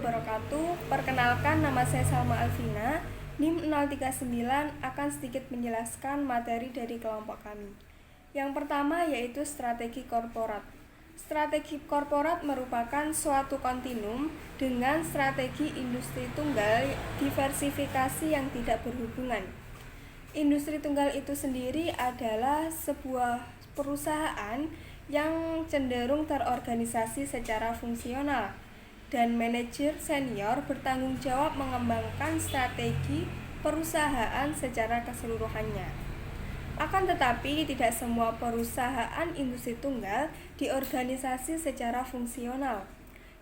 wabarakatuh. Perkenalkan, nama saya Salma Alvina. NIM 039 akan sedikit menjelaskan materi dari kelompok kami. Yang pertama yaitu strategi korporat. Strategi korporat merupakan suatu kontinum dengan strategi industri tunggal diversifikasi yang tidak berhubungan. Industri tunggal itu sendiri adalah sebuah perusahaan yang cenderung terorganisasi secara fungsional, dan manajer senior bertanggung jawab mengembangkan strategi perusahaan secara keseluruhannya. Akan tetapi, tidak semua perusahaan industri tunggal diorganisasi secara fungsional.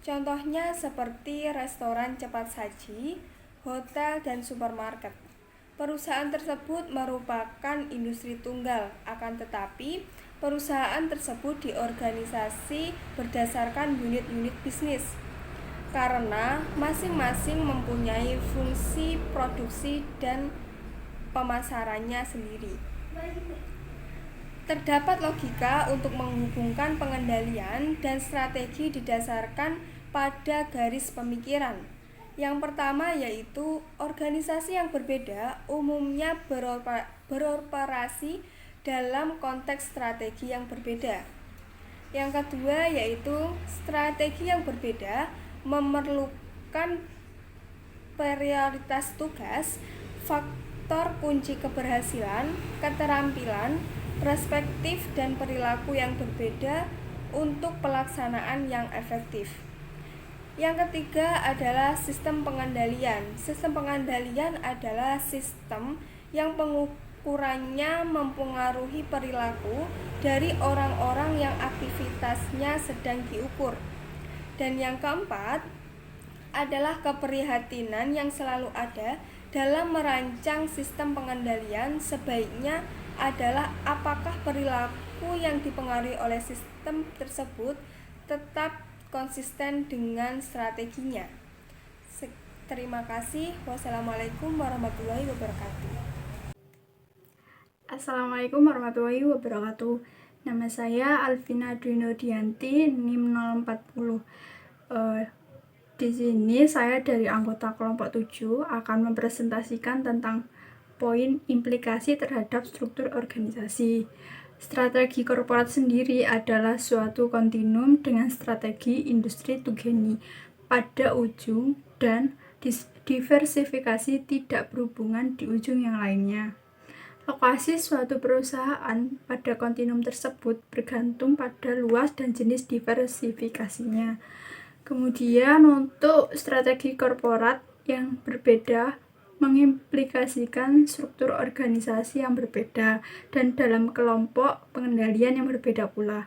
Contohnya seperti restoran cepat saji, hotel, dan supermarket. Perusahaan tersebut merupakan industri tunggal, akan tetapi perusahaan tersebut diorganisasi berdasarkan unit-unit bisnis, karena masing-masing mempunyai fungsi produksi dan pemasarannya sendiri. Terdapat logika untuk menghubungkan pengendalian dan strategi didasarkan pada garis pemikiran. Yang pertama yaitu organisasi yang berbeda umumnya beroperasi dalam konteks strategi yang berbeda. Yang kedua yaitu strategi yang berbeda memerlukan prioritas tugas, faktor kunci keberhasilan, keterampilan, perspektif, dan perilaku yang berbeda untuk pelaksanaan yang efektif. Yang ketiga adalah sistem pengendalian. Sistem pengendalian adalah sistem yang pengukurannya mempengaruhi perilaku dari orang-orang yang aktivitasnya sedang diukur. Dan yang keempat adalah keprihatinan yang selalu ada dalam merancang sistem pengendalian. Sebaiknya adalah apakah perilaku yang dipengaruhi oleh sistem tersebut tetap konsisten dengan strateginya. Terima kasih. Wassalamualaikum warahmatullahi wabarakatuh. Assalamualaikum warahmatullahi wabarakatuh. Nama saya Alvina Dwinodianti, NIM 040. Di sini saya dari anggota kelompok 7 akan mempresentasikan tentang poin implikasi terhadap struktur organisasi. Strategi korporat sendiri adalah suatu kontinum dengan strategi industri tugeni pada ujung dan diversifikasi tidak berhubungan di ujung yang lainnya. Lokasi suatu perusahaan pada kontinum tersebut bergantung pada luas dan jenis diversifikasinya. Kemudian untuk strategi korporat yang berbeda mengimplikasikan struktur organisasi yang berbeda dan dalam kelompok pengendalian yang berbeda pula.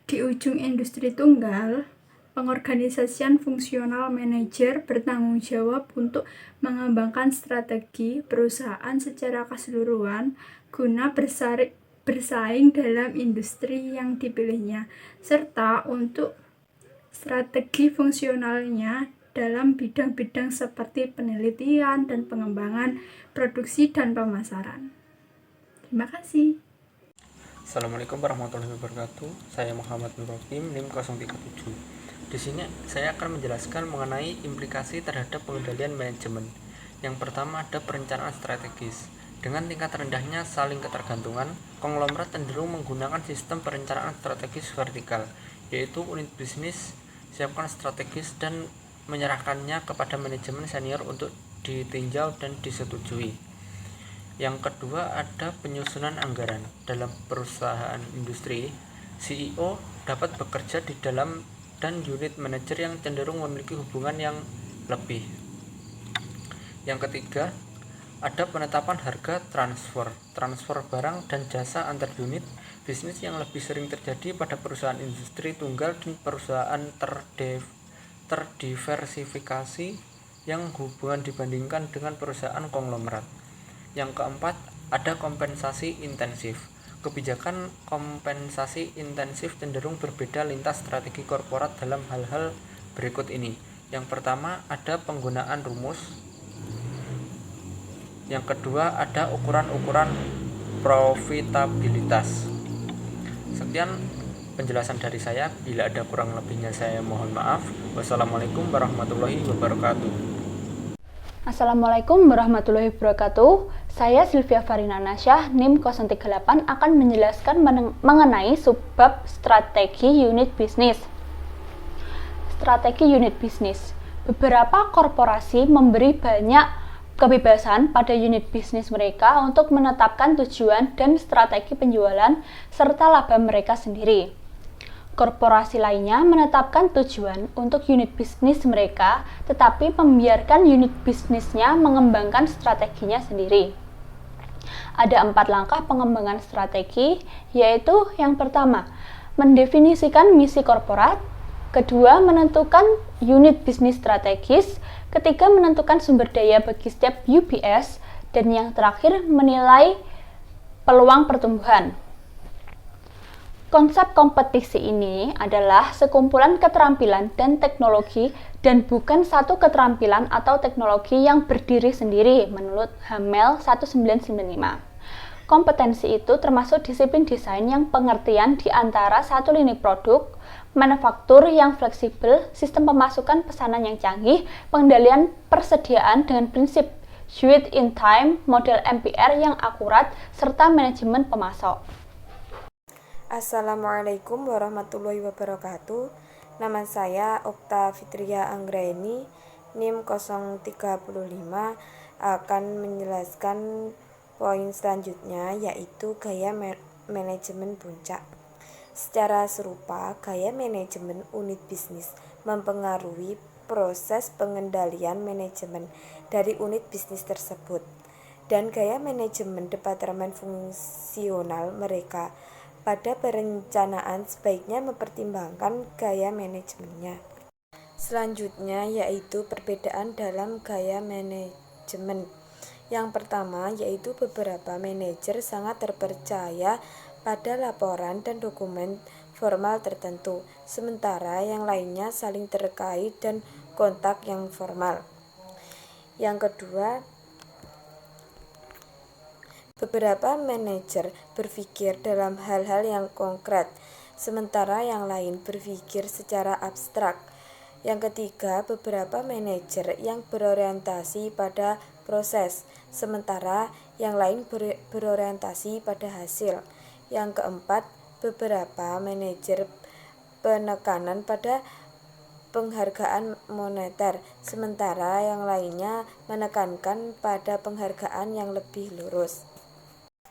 Di ujung industri tunggal, pengorganisasian fungsional manajer bertanggung jawab untuk mengembangkan strategi perusahaan secara keseluruhan guna bersaing dalam industri yang dipilihnya, serta untuk strategi fungsionalnya dalam bidang-bidang seperti penelitian dan pengembangan, produksi, dan pemasaran. Terima kasih. Assalamualaikum warahmatullahi wabarakatuh. Saya Muhammad Nur Rohim, NIM 037. Di sini saya akan menjelaskan mengenai implikasi terhadap pengendalian manajemen. Yang pertama ada perencanaan strategis. Dengan tingkat rendahnya saling ketergantungan, konglomerat cenderung menggunakan sistem perencanaan strategis vertikal, yaitu unit bisnis siapkan strategis dan menyerahkannya kepada manajemen senior untuk ditinjau dan disetujui. Yang kedua ada penyusunan anggaran. Dalam perusahaan industri, CEO dapat bekerja di dalam dan unit manajer yang cenderung memiliki hubungan yang lebih. Yang ketiga ada penetapan harga transfer barang dan jasa antar unit bisnis yang lebih sering terjadi pada perusahaan industri tunggal dan perusahaan terdiversifikasi yang hubungan dibandingkan dengan perusahaan konglomerat. Yang keempat, ada kompensasi intensif. Kebijakan kompensasi intensif cenderung berbeda lintas strategi korporat dalam hal-hal berikut ini. Yang pertama, ada penggunaan rumus. Yang kedua, ada ukuran-ukuran profitabilitas. Sekian penjelasan dari saya. Bila ada kurang lebihnya saya mohon maaf. Wassalamualaikum warahmatullahi wabarakatuh. Assalamualaikum warahmatullahi wabarakatuh. Saya Sylvia Farina Nasyah, NIM 038 akan menjelaskan mengenai subbab strategi unit bisnis. Strategi unit bisnis. Beberapa korporasi memberi banyak kebebasan pada unit bisnis mereka untuk menetapkan tujuan dan strategi penjualan serta laba mereka sendiri. Korporasi lainnya menetapkan tujuan untuk unit bisnis mereka, tetapi membiarkan unit bisnisnya mengembangkan strateginya sendiri. Ada 4 langkah pengembangan strategi, yaitu yang pertama, mendefinisikan misi korporat, kedua, menentukan unit bisnis strategis, ketiga, menentukan sumber daya bagi setiap UBS, dan yang terakhir, menilai peluang pertumbuhan. Konsep kompetisi ini adalah sekumpulan keterampilan dan teknologi dan bukan satu keterampilan atau teknologi yang berdiri sendiri menurut Hamel 1995. Kompetensi itu termasuk disiplin desain yang pengertian di antara satu lini produk, manufaktur yang fleksibel, sistem pemasukan pesanan yang canggih, pengendalian persediaan dengan prinsip just in time, model MPR yang akurat, serta manajemen pemasok. Assalamualaikum warahmatullahi wabarakatuh. Nama saya Okta Fitria Anggraeni, NIM 035 akan menjelaskan poin selanjutnya, yaitu gaya manajemen puncak. Secara serupa, gaya manajemen unit bisnis mempengaruhi proses pengendalian manajemen dari unit bisnis tersebut dan gaya manajemen departemen fungsional mereka. Pada perencanaan sebaiknya mempertimbangkan gaya manajemennya. Selanjutnya yaitu perbedaan dalam gaya manajemen. Yang pertama yaitu beberapa manajer sangat terpercaya pada laporan dan dokumen formal tertentu, sementara yang lainnya saling terkait dan kontak yang formal. Yang kedua, beberapa manajer berpikir dalam hal-hal yang konkret, sementara yang lain berpikir secara abstrak. Yang ketiga, beberapa manajer yang berorientasi pada proses, sementara yang lain berorientasi pada hasil. Yang keempat, beberapa manajer penekanan pada penghargaan moneter, sementara yang lainnya menekankan pada penghargaan yang lebih lurus.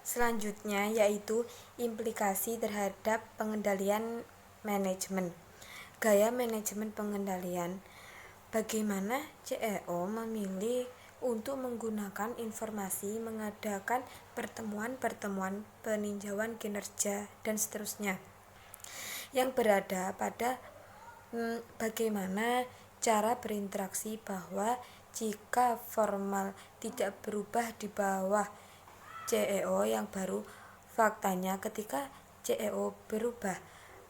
Selanjutnya yaitu implikasi terhadap pengendalian manajemen. Gaya manajemen pengendalian. Bagaimana CEO memilih untuk menggunakan informasi, mengadakan pertemuan-pertemuan, peninjauan kinerja, dan seterusnya. Yang berada pada bagaimana cara berinteraksi, bahwa jika formal tidak berubah di bawah CEO yang baru, faktanya ketika CEO berubah,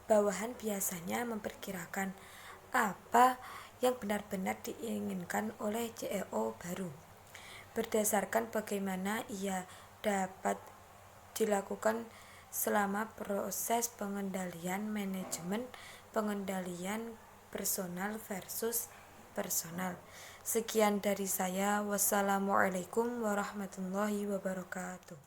bawahan biasanya memperkirakan apa yang benar-benar diinginkan oleh CEO baru. Berdasarkan bagaimana ia dapat dilakukan selama proses pengendalian manajemen, pengendalian personal versus personal. Sekian dari saya. Wassalamualaikum warahmatullahi wabarakatuh.